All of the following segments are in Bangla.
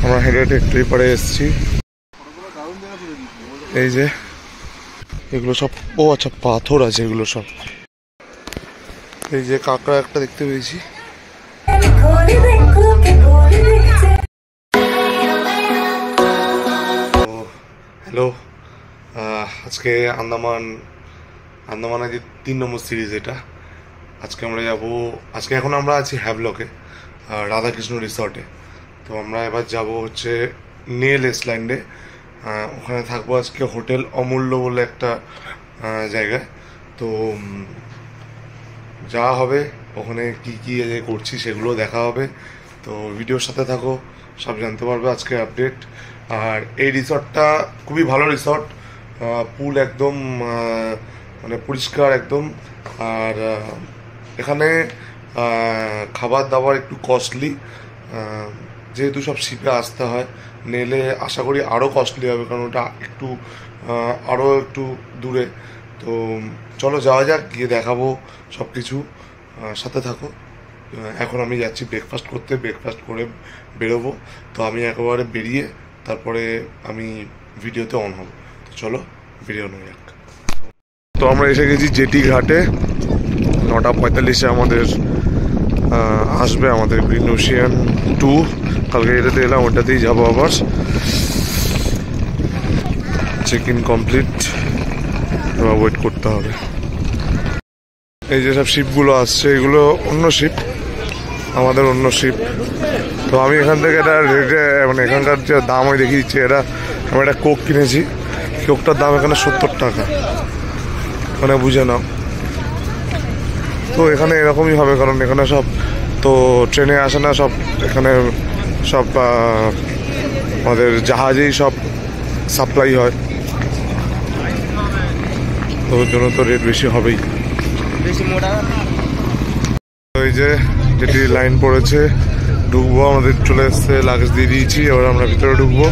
আমরা হেঁটে হেঁটে একটু পরে এসেছি। এই যে এগুলো সব, ও আচ্ছা পাথর আছে এগুলো সব। এই যে কাঁকড়া একটা দেখতে পেয়েছি। হ্যালো, আজকে আন্দামানের যে 3 নম্বর সিরিজ এটা। আজকে আমরা যাব, আজকে এখন আমরা আছি হ্যাভলকে, রাধাকৃষ্ণ রিসর্টে। তো আমরা এবার যাব হচ্ছে নেল আইল্যান্ডে। ওখানে থাকবো আজকে হোটেল অমূল্য বলে একটা জায়গায়। তো যা হবে ওখানে কি কি করছি সেগুলো দেখা হবে। তো ভিডিওর সাথে থাকো, সব জানতে পারবে আজকে আপডেট। আর এই রিসর্টটা খুবই ভালো রিসর্ট, পুল একদম মানে পরিষ্কার একদম। আর এখানে খাবার দাবার একটু কস্টলি, যেহেতু সব শিপে আসতে হয়। নেলে আশা করি আরও কস্টলি হবে, কারণ ওটা একটু আরও একটু দূরে। তো চলো যাওয়া যাক, গিয়ে দেখাবো সব কিছু, সাথে থাকো। এখন আমি যাচ্ছি ব্রেকফাস্ট করতে, ব্রেকফাস্ট করে বেরোবো। তো আমি একেবারে বেরিয়ে তারপরে আমি ভিডিওতে অন হব। তো চলো বেরিয়ে যাক। তো আমরা এসে গেছি জেটি ঘাটে। 9:45 আমাদের আসবে আমাদের গ্রিন ওশিয়ান 2। কালকে এটাতে এলাম, ওটাতেই যাবো আবার। চেক ইন কমপ্লিট, এবার ওয়েট করতে হবে। এই যে সব শিপগুলো আসছে, এগুলো অন্য শিপ, আমাদের অন্য শিপ। তো আমি এখান থেকে এটা রেটে, মানে এখানকার যে দাম আমি দেখিয়ে দিচ্ছি। এটা আমি একটা কোক কিনেছি, কোকটার দাম এখানে 70 টাকা, মানে বুঝে নাও। তো এখানে এরকমই হবে, কারণ এখানে সব তো ট্রেনে আসে না, সব এখানে সব আমাদের জাহাজেই সব সাপ্লাই হয়। তো ওর জন্য তো রেট বেশি হবেই। এই যে যেটি লাইন পড়েছে, ঢুকবো। আমাদের চলে এসছে, লাগেজ দিয়ে দিয়েছি, এবার আমরা ভিতরে ঢুকবো।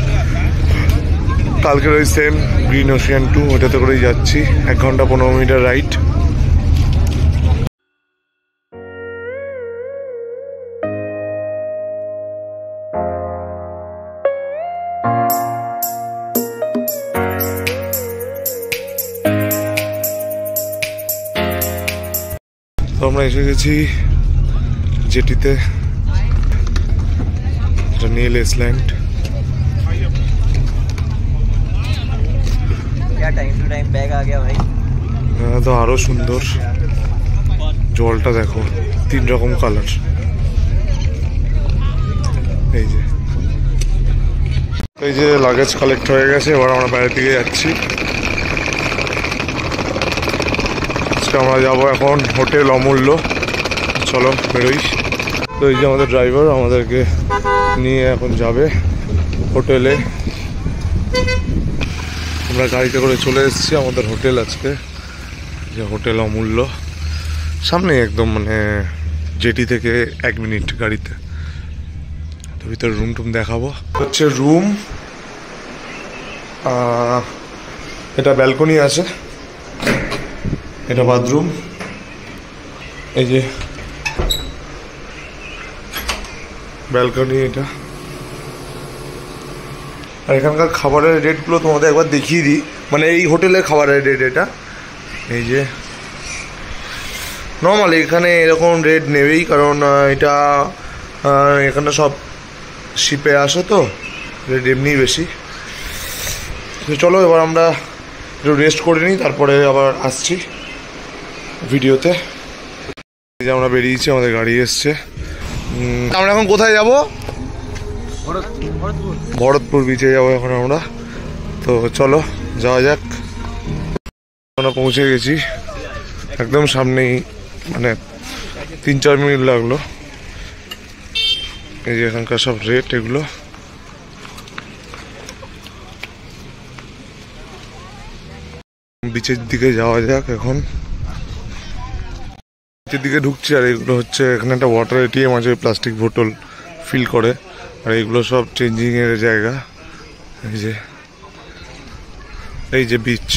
কালকের ওই সেম গ্রিন ওশিয়ান 2, ওটাতে করেই যাচ্ছি। 1 ঘন্টা 15 মিনিটের রাইড। তো আমরা এসে গেছি জেটিতে, এটা নীল আইল্যান্ড। তো আরো সুন্দর, জলটা দেখো, 3 রকম কালার। এই যে লাগেজ কালেক্ট হয়ে গেছে, এবার আমরা বাইরের দিকে যাচ্ছি। আমরা যাবো এখন হোটেল অমূল্য, চলো বেরোই। তো এই যে আমাদের ড্রাইভার আমাদেরকে নিয়ে এখন যাবে হোটেলে। আমরা গাড়িতে করে চলে এসেছি আমাদের হোটেল আজকে, যে হোটেল অমূল্য, সামনে একদম, মানে জেটি থেকে 1 মিনিট গাড়িতে। তো ভিতরে রুম টুম দেখাবো। হচ্ছে রুম, এটা ব্যালকনি আছে, এটা বাথরুম। এই যে ব্যালকনি এটা। আর এখানকার খাবারের রেটগুলো তোমাদের একবার দেখিয়ে দিই, মানে এই হোটেলের খাবারের রেট এটা। এই যে নর্মাল এখানে এরকম রেট নেবেই, কারণ এটা এখানে সব শিপে আসে, তো রেট এমনিই বেশি। তো চলো এবার আমরা একটু রেস্ট করে নিই, তারপরে আবার আসছি ভিডিওতে। এই যে আমরা বেরিয়েছি, আমাদের গাড়ি এসছে। আমরা এখন কোথায় যাব? ভরতপুর বিচে যাবো এখন আমরা। তো চলো যাওয়া যাক। আমরা পৌঁছে গেছি একদম সামনেই, মানে 3-4 মিনিট লাগলো। এই যে এখানকার সব রেট এগুলো। বিচের দিকে যাওয়া যাক এখন। বিচের দিকে ঢুকছি, আর এগুলো হচ্ছে এখানে একটা ওয়াটার এটিএম আছে, প্লাস্টিক বোতল ফিল করে। আর এগুলো সব চেঞ্জিং এর জায়গা। এই যে বিচ।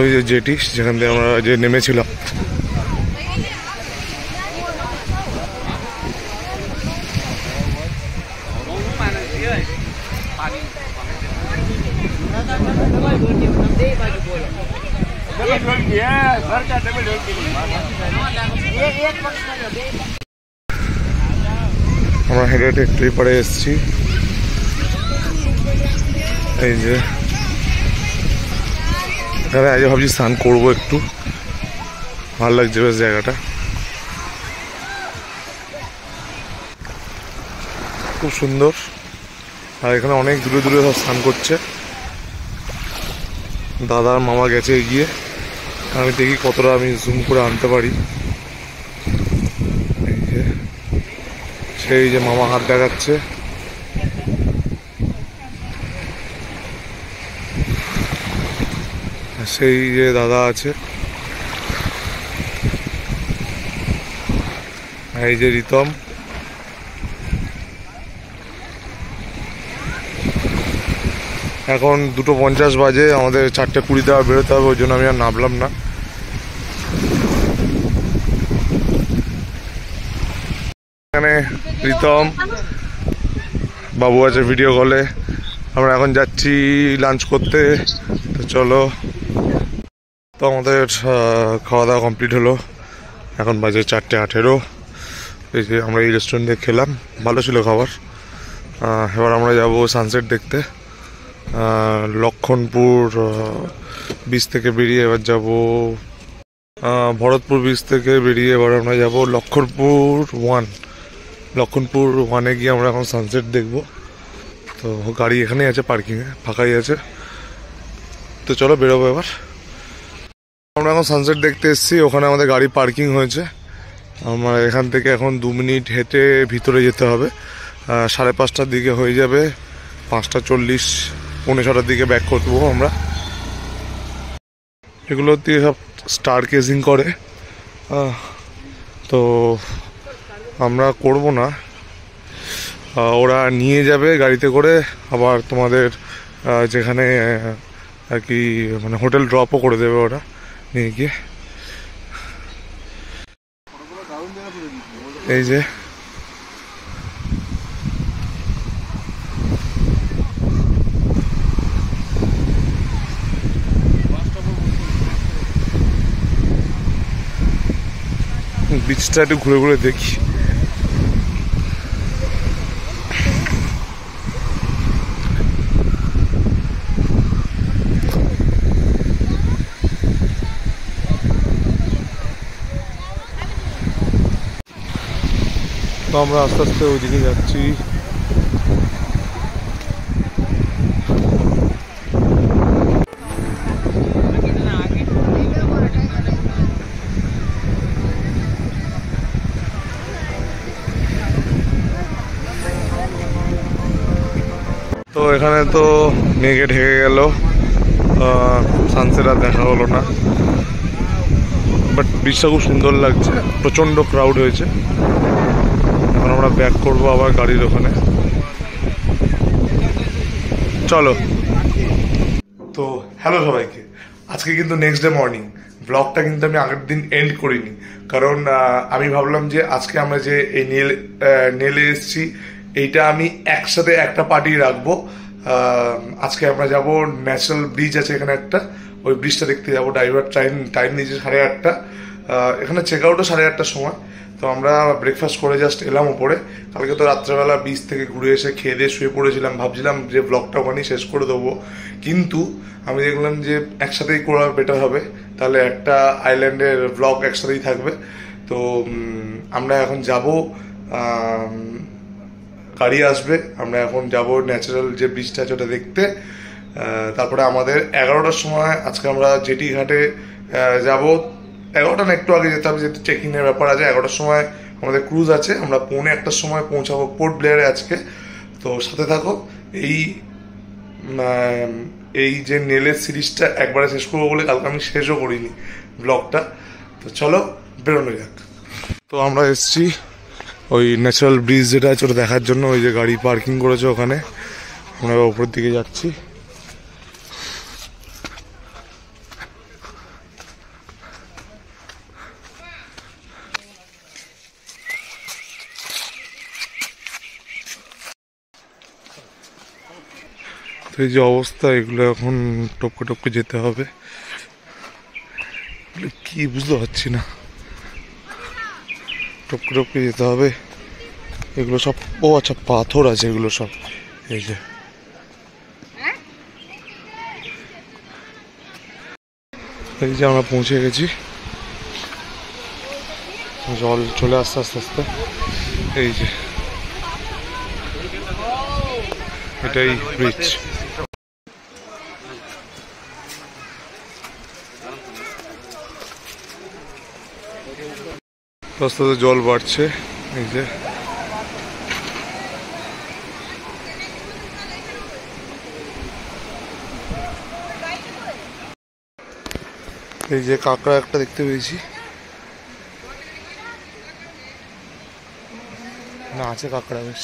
ওই যে জেটি, যেখান থেকে আমরা যে নেমেছিলাম। আমরা হেঁটে হেঁটে একটু পরে এসেছি। এই যে এখানে আজ ভাবছি স্নান করবো, একটু ভালো লাগছে বেশ জায়গাটা, খুব সুন্দর। আর এখানে অনেক দূরে দূরে সব স্নান করছে। দাদার মামা গেছে এগিয়ে, আমি দেখি কতটা আমি জুম করে আনতে পারি। সেই যে মামা হাত দেখাচ্ছে, সেই যে দাদা আছে, এই যে রিতম। এখন 2:50 বাজে, আমাদের 4:20 আবার বেরোতে হবে, ওই জন্য আমি আর নামলাম না। এখানে রিতম বাবু আছে ভিডিও কলে। আমরা এখন যাচ্ছি লাঞ্চ করতে, তো চলো। তো আমাদের খাওয়া দাওয়া কমপ্লিট হলো, এখন বাজে 4:18। এই যে আমরা এই রেস্টুরেন্টে খেলাম, ভালো ছিল খাবার। এবার আমরা যাব সানসেট দেখতে। লক্ষণপুর বিচ থেকে বেরিয়ে এবার যাব ভরতপুর বিচ থেকে বেরিয়ে এবার আমরা যাব লক্ষণপুর 1। লক্ষণপুর 1-এ গিয়ে আমরা এখন সানসেট দেখব। তো গাড়ি এখানেই আছে, পার্কিংয়ে ফাঁকাই আছে। তো চলো বেরোবো এবার। আমরা এখন সানসেট দেখতে এসেছি, ওখানে আমাদের গাড়ি পার্কিং হয়েছে। আমার এখান থেকে এখন 2 মিনিট হেঁটে ভিতরে যেতে হবে। 5:30টার দিকে হয়ে যাবে, 5:40 পৌনে 6টার দিকে ব্যাক করবো আমরা। এগুলো দিয়ে সব স্টার কেজিং করে, তো আমরা করব না, ওরা নিয়ে যাবে গাড়িতে করে, আবার তোমাদের যেখানে আর কি মানে হোটেল ড্রপও করে দেবে ওরা নিয়ে গিয়ে। এই যে বিচটা একটু ঘুরে ঘুরে দেখি। তো আমরা আস্তে আস্তে ওইদিকে যাচ্ছি। তো এখানে তো মেঘে ঢেকে গেল, সানসেট আর দেখা হলো না, বাট বিচটা খুব সুন্দর লাগছে। প্রচণ্ড ক্রাউড হয়েছে। এখন আমরা ব্যাক করবো আবার গাড়ির ওখানে। চলো। তো হ্যালো সবাইকে, আজকে কিন্তু নেক্সট ডে মর্নিং। ব্লগটা কিন্তু আমি আগের দিন এন্ড করিনি, কারণ আমি ভাবলাম যে আজকে আমরা যে এই নেলে এসেছি, এইটা আমি একসাথে একটা পার্টি রাখবো। আজকে আমরা যাব ন্যাচারাল ব্রিজ আছে এখানে একটা, ওই ব্রিজটা দেখতে যাবো। ড্রাইভার টাইম নিয়েছে 8:30। এখানে চেক আউটও 8:30টার সময়। তো আমরা ব্রেকফাস্ট করে জাস্ট এলাম ওপরে। কালকে তো রাত্রেবেলা বিচ থেকে ঘুরে এসে খেয়ে দিয়ে শুয়ে পড়েছিলাম, ভাবছিলাম যে ব্লগটা ওখানেই শেষ করে দেবো, কিন্তু আমি দেখলাম যে একসাথেই করা বেটার হবে, তাহলে একটা আইল্যান্ডের ব্লগ একসাথেই থাকবে। তো আমরা এখন যাব, গাড়ি আসবে, আমরা এখন যাব ন্যাচারাল যে ব্রিজটা আছে ওটা দেখতে। তারপরে আমাদের 11টার সময় আজকে আমরা জেটি ঘাটে যাব। 11টা না, একটু আগে যেতে হবে, যেহেতু চেকিংয়ের ব্যাপার আছে। 11টার সময় আমাদের ক্রুজ আছে, আমরা 1:45টার সময় পৌঁছাবো পোর্ট ব্লেয়ারে আজকে। তো সাথে থাকো। এই যে নেলের সিরিজটা একবারে শেষ করবো বলে কালকে আমি শেষও করিনি ব্লগটা। তো চলো বেরোনো যাক। তো আমরা এসছি ওই ন্যাচারাল ব্রিজ যেটা আছে ওটা দেখার জন্য। ওই যে গাড়ি পার্কিং করেছে ওখানে, আমরা উপরের দিকে যাচ্ছি। তো এই যে অবস্থা, এগুলো এখন টপকে টপকে যেতে হবে। কি বুঝতে পারছি না, টপকে টপকে যেতে হবে। এগুলো সব, ও আচ্ছা পাথর আছে এগুলো সব। এই যে আমরা পৌঁছে গেছি, জল চলে আসতে আস্তে আস্তে। এই যে এটাই ব্রিজ। রাস্তাতে জল বাড়ছে। এই যে এই যে কাঁকড়া একটা দেখতে পেয়েছি, না আছে কাঁকড়া বেশ।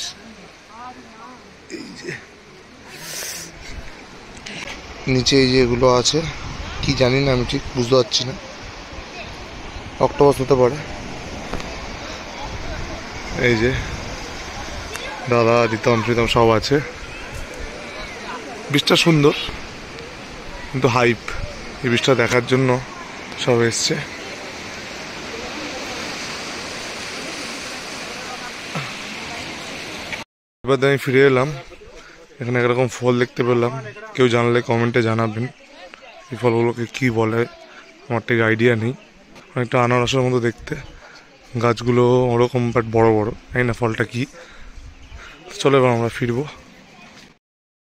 এই যে নিচে এই যে এগুলো আছে, কি জানি না, আমি ঠিক বুঝতে পারছি না, অক্টোপাস হতে পারে। এই যে দাদা, রিতম ফ্রিতম সব আছে। বীজটা সুন্দর কিন্তু হাইপ, এই বীজটা দেখার জন্য সব এসছে। এবার আমি ফিরে এলাম, এখানে একরকম ফল দেখতে পেলাম। কেউ জানলে কমেন্টে জানাবেন এই ফলগুলোকে কি বলে, আমার ঠিক আইডিয়া নেই। অনেকটা আনারসের মতো দেখতে, গাছগুলো ওরকম বাট বড় বড়, তাই না ফলটা কি। চলো এবার আমরা ফিরবো।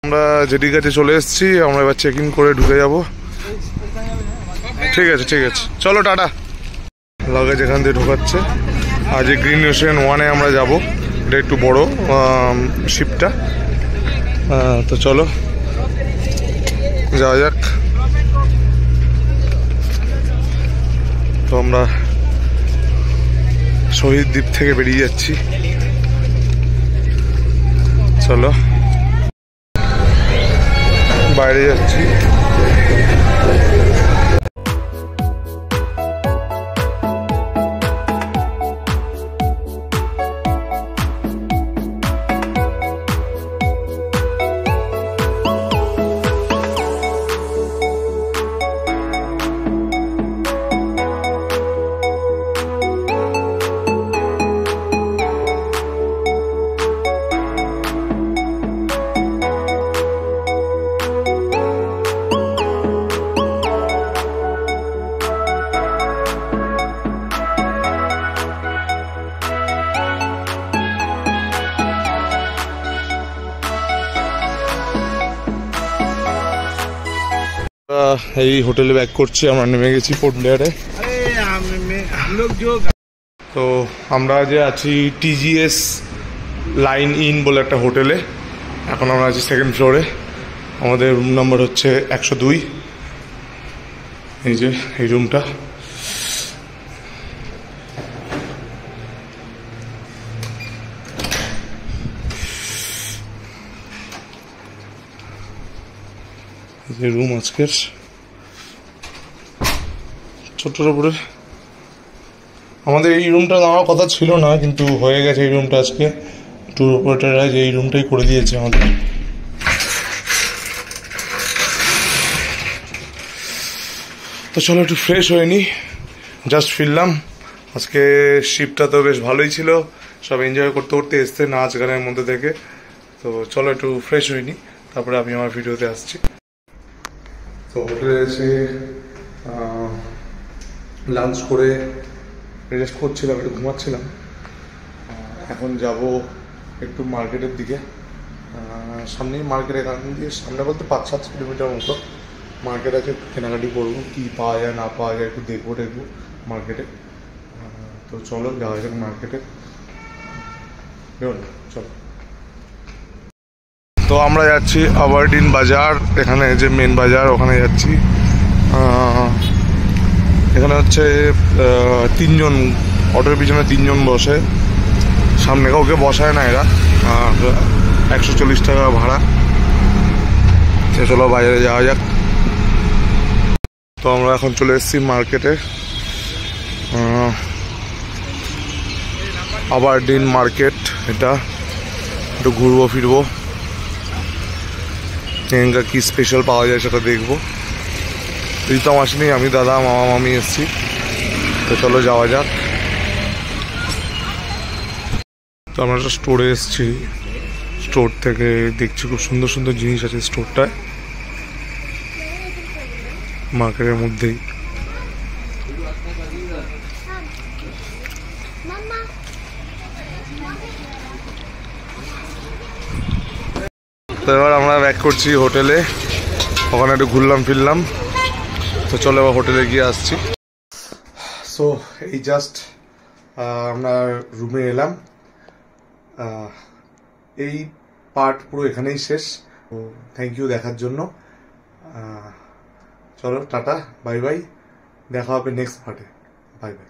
আমরা জেডি কাছে চলে এসেছি, আমরা এবার চেক ইন করে ঢুকে যাব। ঠিক আছে ঠিক আছে, চলো টাটা। লাগেজ এখান দিয়ে ঢোকাচ্ছে। আজ এই গ্রিন ওশিয়ান 1-এ আমরা যাব, এটা একটু বড় শিপটা। তো চলো যাওয়া যাক। তো আমরা শহীদ দ্বীপ থেকে বেরিয়ে যাচ্ছি, চলো বাইরে যাচ্ছি। এই হোটেলে ব্যাক করছি, আমরা নেমে গেছি পোর্ট ব্লেয়ারে। তো আমরা যে আছি টিজিএস লাইন ইন বলে একটা হোটেলে, এখন আমরা আছি 2nd ফ্লোরে। আমাদের রুম নাম্বার হচ্ছে 102। এই যে এই রুমটা, রুম আজকের ছোট্ট উপরে। আমাদের এই রুমটা নেওয়ার কথা ছিল না, কিন্তু হয়ে গেছে এই রুমটা। আজকে ট্যুর অপারেটররা যে এই রুমটাই করে দিয়েছে আমাদের। তো চলো একটু ফ্রেশ হয়ে নি, জাস্ট ফিরলাম। আজকে শিপটা তো বেশ ভালোই ছিল, সব এনজয় করতে করতে এসছে নাচ গানের মধ্যে থেকে। তো চলো একটু ফ্রেশ হয়ে নি, তারপরে আমি আমার ভিডিওতে আসছি। তো হোটেলে এসে লাঞ্চ করে রেস্ট করছিলাম, একটু ঘুমাচ্ছিলাম। এখন যাব একটু মার্কেটের দিকে। সামনেই মার্কেট, এখান দিয়ে সামনে বলতে 5-7 কিলোমিটার মতো মার্কেট আছে। কেনাকাটি করবো, কী পাওয়া যায় না পাওয়া যায় একটু দেখবো টেকবো মার্কেটে। তো চলো যাওয়া যাক মার্কেটে, চলো। তো আমরা যাচ্ছি আবারডিন বাজার, এখানে যে মেন বাজার ওখানে যাচ্ছি। এখানে হচ্ছে 3 জন, অটোর পিছনে 3 জন বসে, সামনে কাউকে বসায় না এরা। 140 টাকা ভাড়া। চলো বাজারে যাওয়া যাক। তো আমরা এখন চলে এসেছি মার্কেটে, আবারডিন মার্কেট। এটা একটু ঘুরবো ফিরবো, এখানকার কি স্পেশাল পাওয়া যায় সেটা দেখবো। প্রীতম আসেনি, আমি, দাদা, মামা, মামি এসছি। তো চলো যাওয়া যাক। তো আমরা একটা স্টোরে এসেছি, স্টোর থেকে দেখছি খুব সুন্দর সুন্দর জিনিস আছে স্টোরটায়, মার্কেটের মধ্যেই। তো এবার আমরা ব্যাক করছি হোটেলে, ওখানে একটু ঘুরলাম ফিরলাম। তো চলো এবার হোটেলে গিয়ে আসছি। সো এই জাস্ট আমরা রুমে এলাম। এই পার্ট পুরো এখানেই শেষ। তো থ্যাংক ইউ দেখার জন্য। চলো টাটা, বাই বাই, দেখা হবে নেক্সট পার্টে। Bye bye.